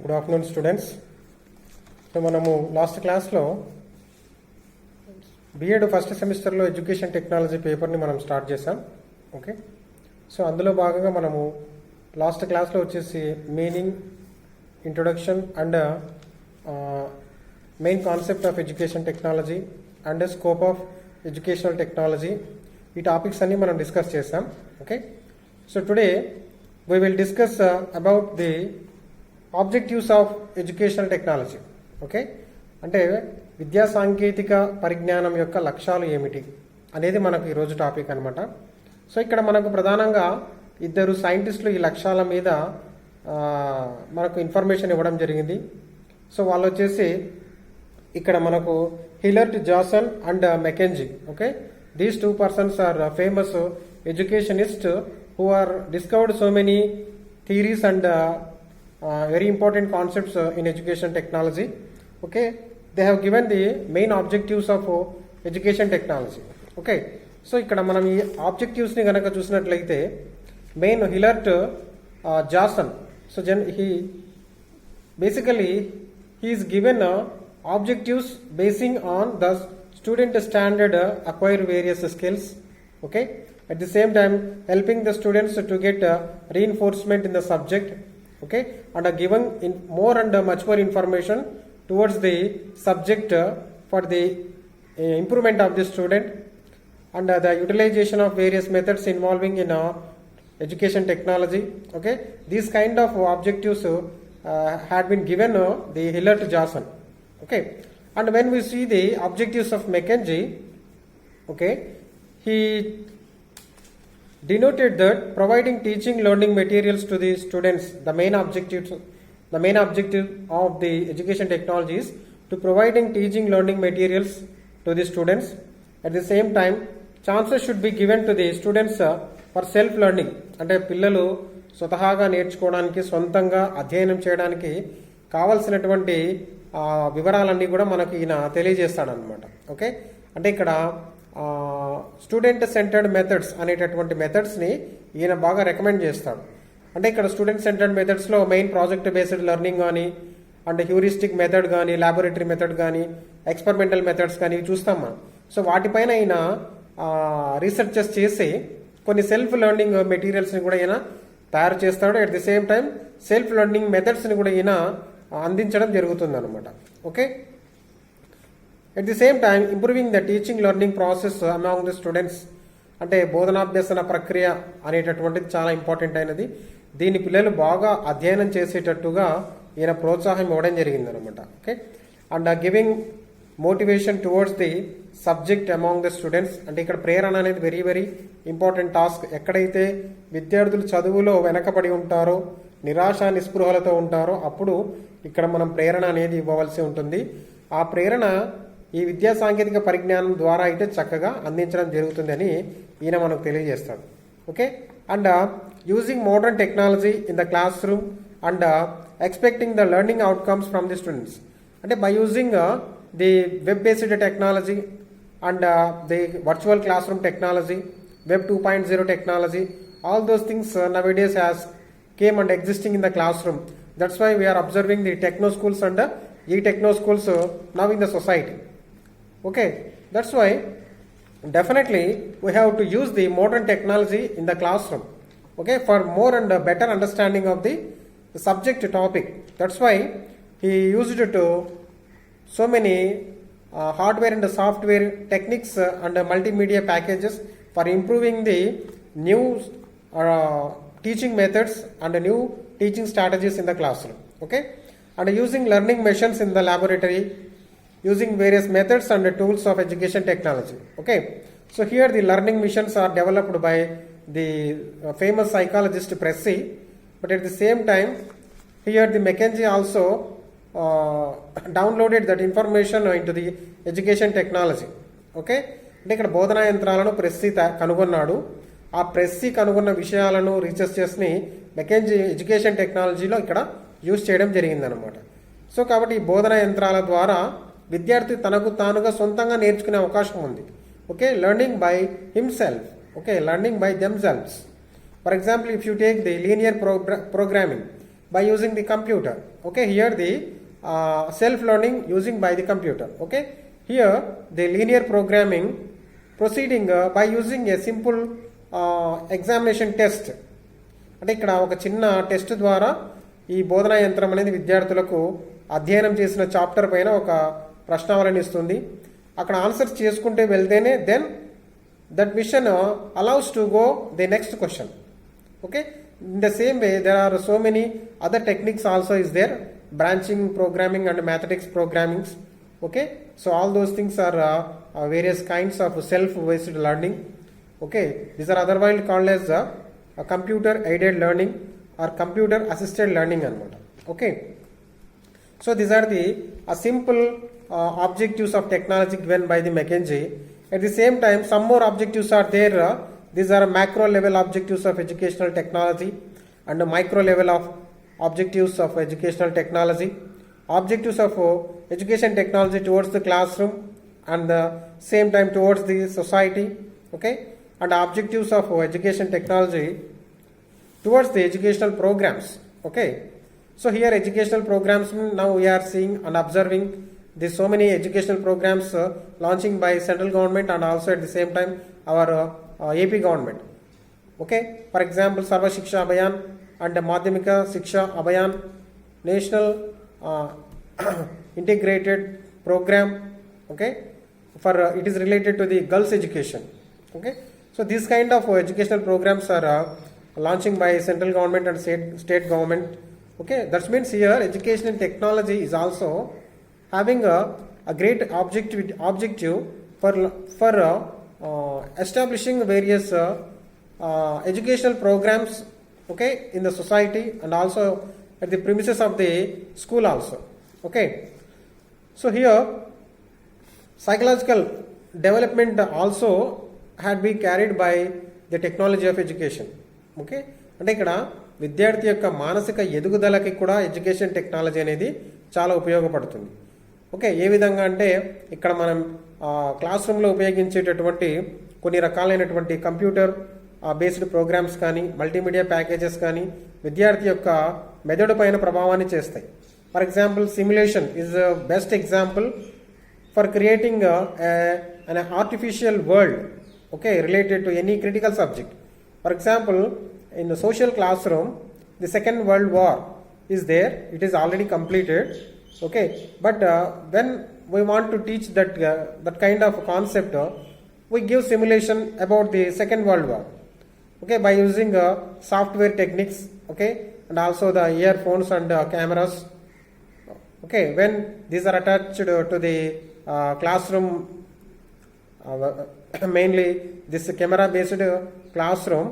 Good afternoon students. So మనము last క్లాస్లో BEd first సెమిస్టర్లో ఎడ్యుకేషన్ టెక్నాలజీ పేపర్ని మనం స్టార్ట్ చేసాం. ఓకే, సో అందులో భాగంగా మనము లాస్ట్ క్లాస్లో వచ్చేసి meaning, introduction and main concept of education technology and scope of educational technology, ఈ టాపిక్స్ అన్ని మనం డిస్కస్ చేసాం. Okay, so today we will discuss about the objectives of educational technology. Okay, అంటే విద్యా సాంకేతిక పరిజ్ఞానం యొక్క లక్ష్యాలు ఏమిటి అనేది మనకు ఈరోజు టాపిక్ అనమాట. సో ఇక్కడ మనకు ప్రధానంగా ఇద్దరు సైంటిస్టులు ఈ లక్ష్యాల మీద మనకు ఇన్ఫర్మేషన్ ఇవ్వడం జరిగింది. సో వాళ్ళు వచ్చేసి ఇక్కడ మనకు హిలర్ట్ Jason and McKenzie. Okay, these two persons are famous educationist who are discovered so many theories and very important concepts in education technology. Okay, they have given the main objectives of education technology. Okay, so ikkada manam ee objectives ni ganaka chusinattlaithe main Hillert Jason, so he basically he is given objectives basing on the student standard acquire various skills. Okay, at the same time helping the students to get reinforcement in the subject. Okay, and giving more and much more information towards the subject for the improvement of the student, and the utilization of various methods involving in education technology. Okay, these kind of objectives had been given the Hillert Jason. Okay, and when we see the objectives of Mackenzie, okay, he denoted that providing teaching learning materials to the students, the main objective of the education technology is to providing teaching learning materials to the students. At the same time chances should be given to the students for self learning, అంటే పిల్లలు స్వతహాగా నేర్చుకోవడానికి, సొంతంగా అధ్యయనం చేయడానికి కావాల్సినటువంటి వివరాలన్నీ కూడా మనకి ఈయన తెలియజేస్తాడనమాట. ఓకే, అంటే ఇక్కడ స్టూడెంట్ సెంటర్డ్ మెథడ్స్ అనేటటువంటి మెథడ్స్ని ఈయన బాగా రికమెండ్ చేస్తాడు. అంటే ఇక్కడ స్టూడెంట్ సెంటర్డ్ మెథడ్స్లో మెయిన్ ప్రాజెక్ట్ బేస్డ్ లెర్నింగ్ కానీ, అంటే హ్యూరిస్టిక్ మెథడ్ కానీ, ల్యాబొరేటరీ మెథడ్ కానీ, ఎక్స్పెరిమెంటల్ మెథడ్స్ కానీ చూస్తాం మనం. సో వాటిపైన ఈయన రీసెర్చెస్ చేసి కొన్ని సెల్ఫ్ లెర్నింగ్ మెటీరియల్స్ని కూడా ఈయన తయారు చేస్తాడు. At the same time self learning మెథడ్స్ని కూడా ఈయన అందించడం జరుగుతుంది అనమాట. Okay, at the same time improving the teaching learning process among the students, అంటే బోధనాభ్యసన ప్రక్రియ అనేటటువంటిది చాలా ఇంపార్టెంట్ అయినది. దీని పిల్లలు బాగా అధ్యయనం చేసేటట్టుగా ఈయన ప్రోత్సాహం ఇవ్వడం జరిగింది అనమాట. Okay, and giving motivation towards the subject among the students, అంటే ఇక్కడ ప్రేరణ అనేది వెరీ వెరీ ఇంపార్టెంట్ టాస్క్. ఎక్కడైతే విద్యార్థులు చదువులో వెనకబడి ఉంటారో, నిరాశ నిస్పృహలతో ఉంటారో, అప్పుడు ఇక్కడ మనం ప్రేరణ అనేది ఇవ్వవలసి ఉంటుంది. ఆ ప్రేరణ ఈ విద్యా సాంకేతిక పరిజ్ఞానం ద్వారా అయితే చక్కగా అందించడం జరుగుతుందని ఈయన మనకు తెలియజేస్తాడు. Okay, and using modern technology in the classroom and expecting the learning outcomes from the students, అంటే by using the web based technology and the virtual classroom technology, web 2.0 technology, all those things nowadays has came and existing in the classroom. That's why we are observing the techno schools and e-techno schools now in the society. Okay, that's why definitely we have to use the modern technology in the classroom, okay, for more and better understanding of the subject topic. That's why he used it to so many hardware and software techniques and multimedia packages for improving the new teaching methods and new teaching strategies in the classroom. Okay, and using learning machines in the laboratory, using various methods and tools of education technology. Okay, so here the learning missions are developed by the famous psychologist Pressey, but at the same time here the Mackenzie also downloaded that information into the education technology. Okay, అంటే ఇక్కడ బోధనా యంత్రాలను ప్రెస్సీ కనుగొన్నాడు. ఆ ప్రెస్సీ కనుగొన్న విషయాలను రీసెర్చెస్ని Mackenzie education టెక్నాలజీలో ఇక్కడ యూజ్ చేయడం జరిగిందనమాట. సో కాబట్టి ఈ బోధనా యంత్రాల ద్వారా విద్యార్థి తనకు తానుగా సొంతంగా నేర్చుకునే అవకాశం ఉంది. Okay, learning by himself. Okay, learning by themselves. For example, if you take the linear programming, by using the computer. Okay, here the self learning using by the computer. Okay, here the linear programming proceeding by using a simple examination test. అంటే ఇక్కడ ఒక చిన్న test ద్వారా ఈ బోధనా యంత్రం అనేది విద్యార్థులకు అధ్యయనం చేసిన చాప్టర్ పైన ఒక ప్రశ్నావళిని ఇస్తుంది. అక్కడ ఆన్సర్స్ చేసుకుంటే వెళ్తేనే then that mission allows to go the next question. Okay, in the same way there are so many other techniques also is there, branching programming and mathematics programming. Okay, so all those things are various kinds of self-based learning. Okay, these are otherwise called as computer aided learning or computer assisted learning anamata. Okay, so these are the simple objectives of technology given by the McKinsey. At the same time, some more objectives are there. These are macro level objectives of educational technology and micro level of objectives of educational technology. Objectives of education technology towards the classroom and the same time towards the society. Okay, and objectives of education technology towards the educational programs. Okay, so here educational programs, now we are seeing and observing there's so many educational programs launching by central government and also at the same time our AP government. Okay, for example Sarva Shiksha Abhiyan and Madhyamika Shiksha Abhiyan, national integrated program. Okay, for it is related to the girls education. Okay, so these kind of educational programs are launching by central government and state government. Okay, that means here education and technology is also having a great objective for establishing various educational programs. Okay, in the society and also at the premises of the school also. Okay, so here psychological development also had been carried by the technology of education. Okay, అంటే ఇక్కడ విద్యార్థి యొక్క మానసిక ఎదుగుదలకి కూడా education technology అనేది చాలా ఉపయోగపడుతుంది. ఓకే, ఏ విధంగా అంటే ఇక్కడ మనం క్లాస్ రూమ్లో ఉపయోగించేటటువంటి కొన్ని రకాలైనటువంటి కంప్యూటర్ బేస్డ్ ప్రోగ్రామ్స్ కానీ మల్టీమీడియా ప్యాకేజెస్ కానీ విద్యార్థి యొక్క మెదడు పైన ప్రభావాన్ని చేస్తాయి. For example simulation is best example for creating an artificial world, okay, related to any critical subject. For example, in the social classroom, the Second World War is there, it is already completed. Okay, but when we want to teach that kind of concept, we give simulation about the Second World War. Okay, by using software techniques. Okay, and also the earphones and cameras. Okay, when these are attached to the classroom, mainly this camera based classroom,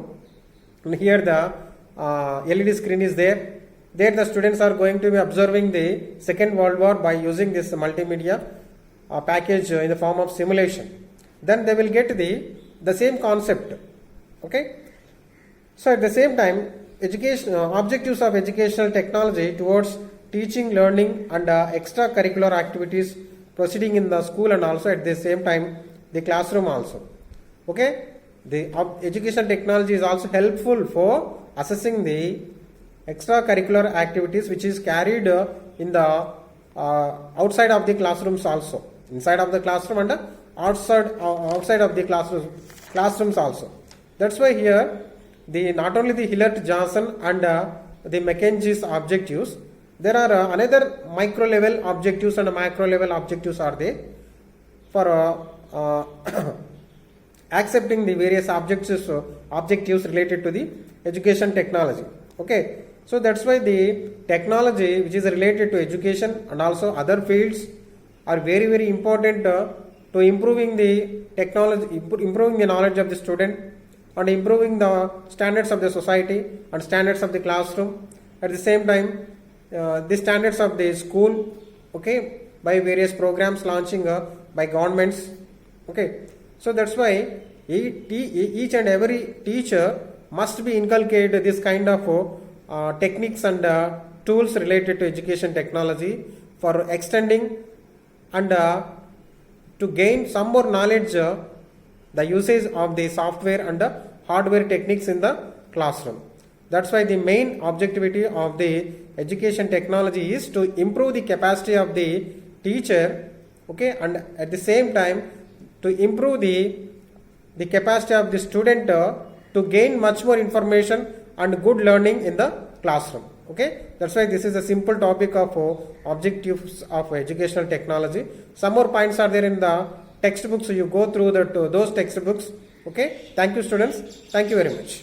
and here the LED screen is there. There the students are going to be observing the Second World War by using this multimedia package in the form of simulation. Then they will get the same concept. Okay, so at the same time education objectives of educational technology towards teaching, learning and extracurricular activities proceeding in the school and also at the same time the classroom also. Okay, the education technology is also helpful for assessing the extracurricular activities which is carried in the outside of the classrooms also, inside of the classroom and outside of the classrooms also. That's why here the not only the Hillert Johnson and the McKinsey's objectives, there are another micro level objectives and macro level objectives are there for accepting the various objectives related to the education technology. Okay, so that's why the technology which is related to education and also other fields are very very important to improving the technology, improving the knowledge of the student and improving the standards of the society and standards of the classroom. At the same time the standards of the school. Okay, by various programs launching by governments. Okay, so that's why each and every teacher must be inculcated this kind of techniques and tools related to education technology for extending and to gain some more knowledge the usage of the software and hardware techniques in the classroom. That's why the main objectivity of the education technology is to improve the capacity of the teacher, okay, and at the same time to improve the capacity of the student to gain much more information and good learning in the classroom. Okay, that's why this is a simple topic of objectives of educational technology. Some more points are there in the textbooks, so you go through those textbooks. Okay, thank you students, thank you very much.